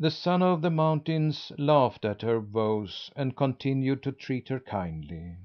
The Son of the Mountains laughed at her woes and continued to treat her kindly.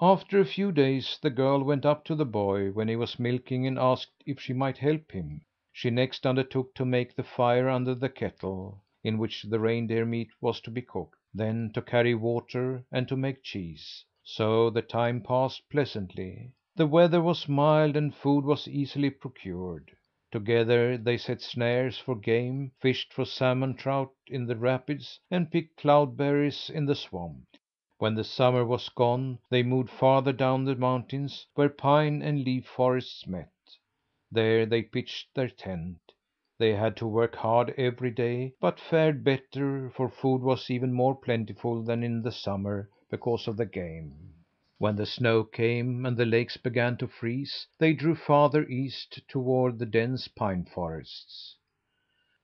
After a few days the girl went up to the boy when he was milking and asked if she might help him. She next undertook to make the fire under the kettle, in which the reindeer meat was to be cooked, then to carry water and to make cheese. So the time passed pleasantly. The weather was mild and food was easily procured. Together they set snares for game, fished for salmon trout in the rapids, and picked cloudberries in the swamp. When the summer was gone, they moved farther down the mountains, where pine and leaf forests met. There they pitched their tent. They had to work hard every day, but fared better, for food was even more plentiful than in the summer because of the game. When the snow came and the lakes began to freeze, they drew farther east toward the dense pine forests.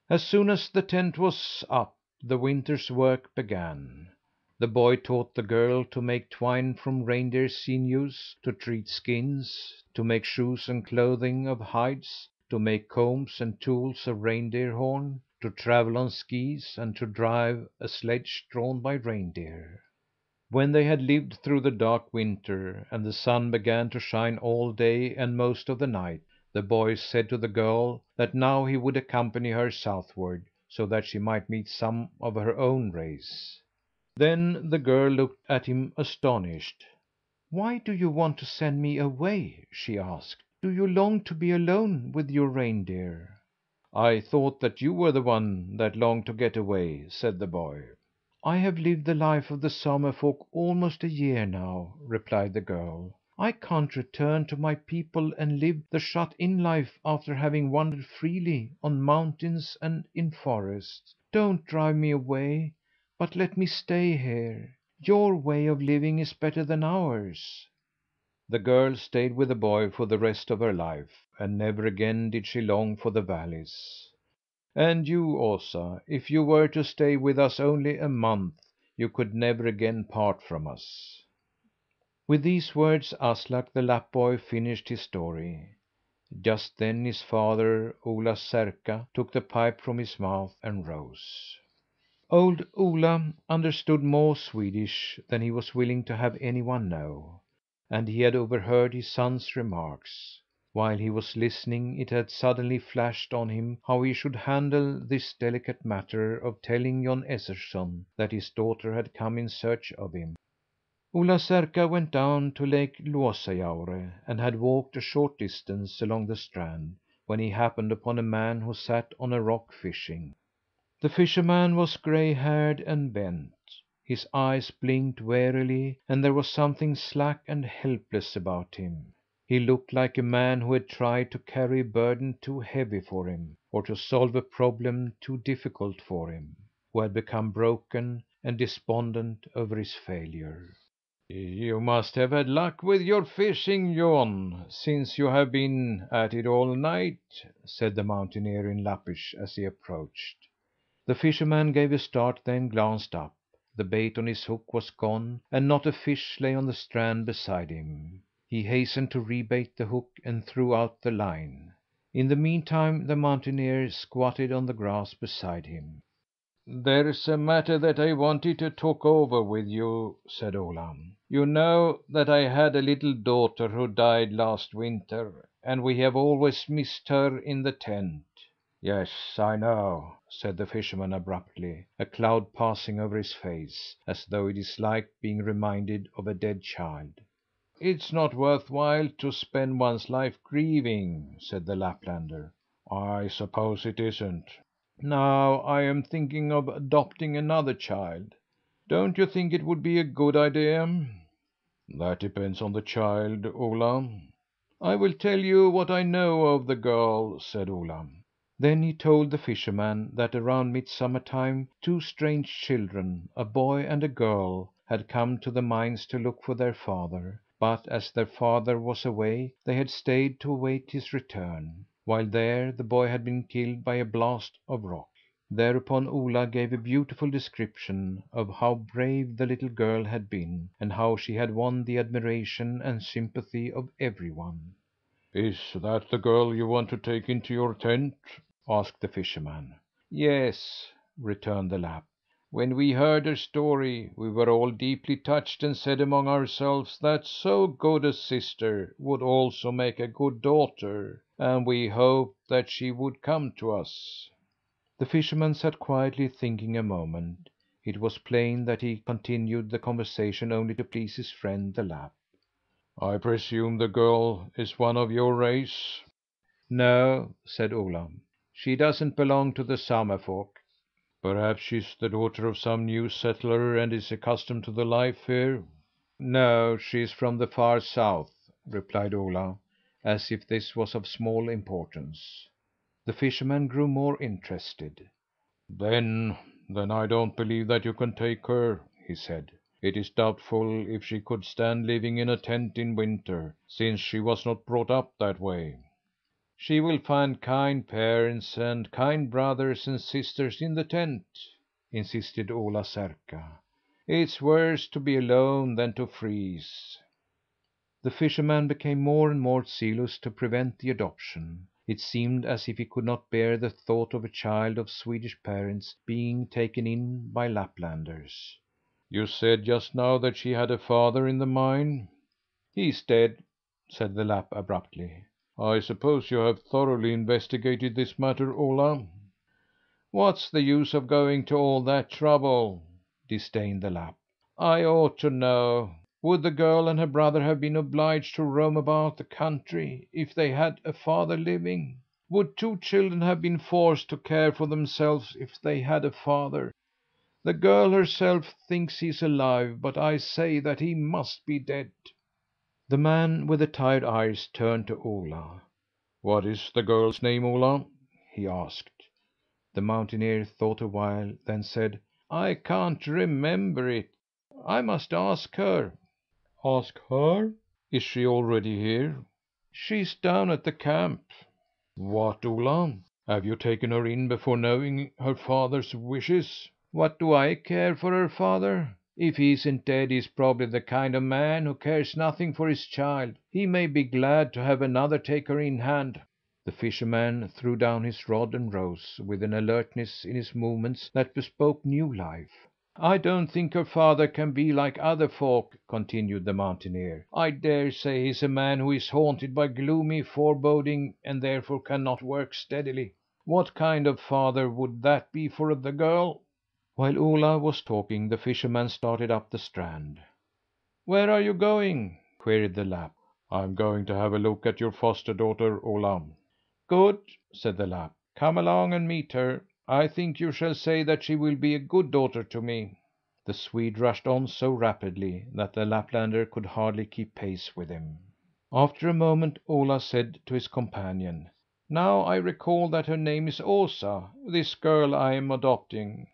As soon as the tent was up, the winter's work began. The boy taught the girl to make twine from reindeer sinews, to treat skins, to make shoes and clothing of hides, to make combs and tools of reindeer horn, to travel on skis, and to drive a sledge drawn by reindeer. When they had lived through the dark winter, and the sun began to shine all day and most of the night, the boy said to the girl that now he would accompany her southward, so that she might meet some of her own race. Then the girl looked at him astonished. "Why do you want to send me away?" she asked. "Do you long to be alone with your reindeer?" "I thought that you were the one that longed to get away," said the boy. "I have lived the life of the Summer folk almost a year now," replied the girl. "I can't return to my people and live the shut in life after having wandered freely on mountains and in forests. Don't drive me away, but let me stay here. Your way of living is better than ours." The girl stayed with the boy for the rest of her life, and never again did she long for the valleys. "And you, Osa, if you were to stay with us only a month, you could never again part from us." With these words Aslak, the Lapp boy, finished his story. Just then his father, Ola Särka, took the pipe from his mouth and rose. Old Ola understood more Swedish than he was willing to have anyone know, and he had overheard his son's remarks. While he was listening, it had suddenly flashed on him how he should handle this delicate matter of telling Jon Esserson that his daughter had come in search of him. Ola Särka went down to Lake Luossajaure and had walked a short distance along the strand when he happened upon a man who sat on a rock fishing. The fisherman was gray haired and bent. His eyes blinked wearily, and there was something slack and helpless about him. He looked like a man who had tried to carry a burden too heavy for him, or to solve a problem too difficult for him; who had become broken and despondent over his failure. "You must have had luck with your fishing, Jon, since you have been at it all night," said the mountaineer in Lappish as he approached. The fisherman gave a start, then glanced up. The bait on his hook was gone, and not a fish lay on the strand beside him. He hastened to rebait the hook and threw out the line. In the meantime the mountaineer squatted on the grass beside him. "There's a matter that I wanted to talk over with you," said Ola. "You know that I had a little daughter who died last winter, and we have always missed her in the tent." "Yes, I know," said the fisherman abruptly, a cloud passing over his face, as though he disliked being reminded of a dead child. "It's not worth while to spend one's life grieving," said the Laplander. "I suppose it isn't. Now I am thinking of adopting another child. Don't you think it would be a good idea?" "That depends on the child, Ola." "I will tell you what I know of the girl," said Ola. Then he told the fisherman that around midsummer time two strange children, a boy and a girl, had come to the mines to look for their father, but as their father was away, they had stayed to await his return. While there, the boy had been killed by a blast of rock. Thereupon Ola gave a beautiful description of how brave the little girl had been, and how she had won the admiration and sympathy of everyone. "Is that the girl you want to take into your tent?" asked the fisherman. "Yes. returned the Lapp. "When we heard her story, we were all deeply touched and said among ourselves that so good a sister would also make a good daughter, and we hoped that she would come to us." The fisherman sat quietly thinking a moment. It was plain that he continued the conversation only to please his friend the Lapp. "I presume the girl is one of your race?" "No," said Ola. "She doesn't belong to the Summer folk." "Perhaps she's the daughter of some new settler and is accustomed to the life here?" "No, she's from the far south," replied Ola, as if this was of small importance. The fisherman grew more interested. "Then I don't believe that you can take her," he said. "It is doubtful if she could stand living in a tent in winter, since she was not brought up that way." "She will find kind parents and kind brothers and sisters in the tent," insisted Ola Serka. "It's worse to be alone than to freeze." The fisherman became more and more zealous to prevent the adoption. It seemed as if he could not bear the thought of a child of Swedish parents being taken in by Lapplanders. "You said just now that she had a father in the mine?" "He's dead," said the Lapp abruptly. "I suppose you have thoroughly investigated this matter, Ola?" "What's the use of going to all that trouble?" disdained the Lapp. "I ought to know. Would the girl and her brother have been obliged to roam about the country if they had a father living? Would two children have been forced to care for themselves if they had a father? The girl herself thinks he's alive, but I say that he must be dead." The man with the tired eyes turned to Ola. "What is the girl's name, Ola?" he asked. The mountaineer thought a while, then said: "I can't remember it. I must ask her." "Ask her? Is she already here?" "She's down at the camp." "What, Ola? Have you taken her in before knowing her father's wishes?" "What do I care for her father? If he isn't dead, he's probably the kind of man who cares nothing for his child. He may be glad to have another take her in hand." The fisherman threw down his rod and rose with an alertness in his movements that bespoke new life. "I don't think her father can be like other folk," continued the mountaineer. "I dare say he's a man who is haunted by gloomy foreboding and therefore cannot work steadily. What kind of father would that be for the girl?" While Ola was talking, the fisherman started up the strand. "Where are you going?" queried the Lapp. "I'm going to have a look at your foster daughter, Ola." "Good!" said the Lapp. "Come along and meet her. I think you shall say that she will be a good daughter to me." The Swede rushed on so rapidly that the Laplander could hardly keep pace with him. After a moment Ola said to his companion: "Now I recall that her name is Osa, this girl I am adopting."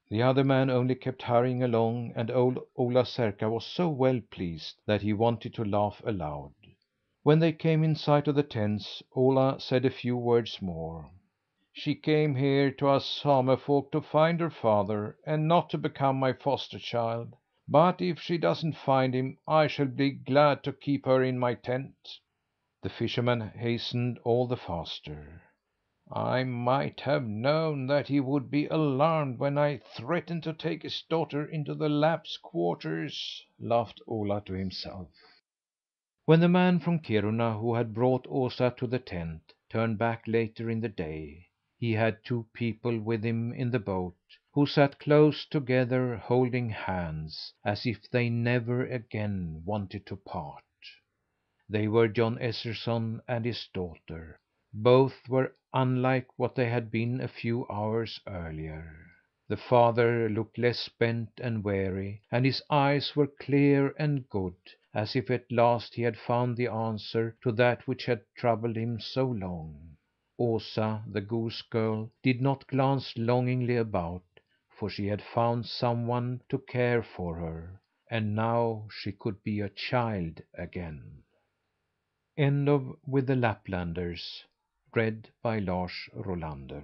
The other man only kept hurrying along, and old Ola Serka was so well pleased that he wanted to laugh aloud. When they came in sight of the tents, Ola said a few words more. "She came here to us Same folk to find her father, and not to become my foster child. But if she doesn't find him, I shall be glad to keep her in my tent." The fisherman hastened all the faster. "I might have known that he would be alarmed when I threatened to take his daughter into the Lapps' quarters," laughed Ola to himself. When the man from Kiruna who had brought Osa to the tent turned back later in the day, he had two people with him in the boat, who sat close together holding hands, as if they never again wanted to part. They were John Esserson and his daughter. Both were unlike what they had been a few hours earlier. The father looked less bent and weary, and his eyes were clear and good, as if at last he had found the answer to that which had troubled him so long. Osa, the goose girl, did not glance longingly about, for she had found some one to care for her, and now she could be a child again. End of With the Lapplanders, read by Lars Rolander.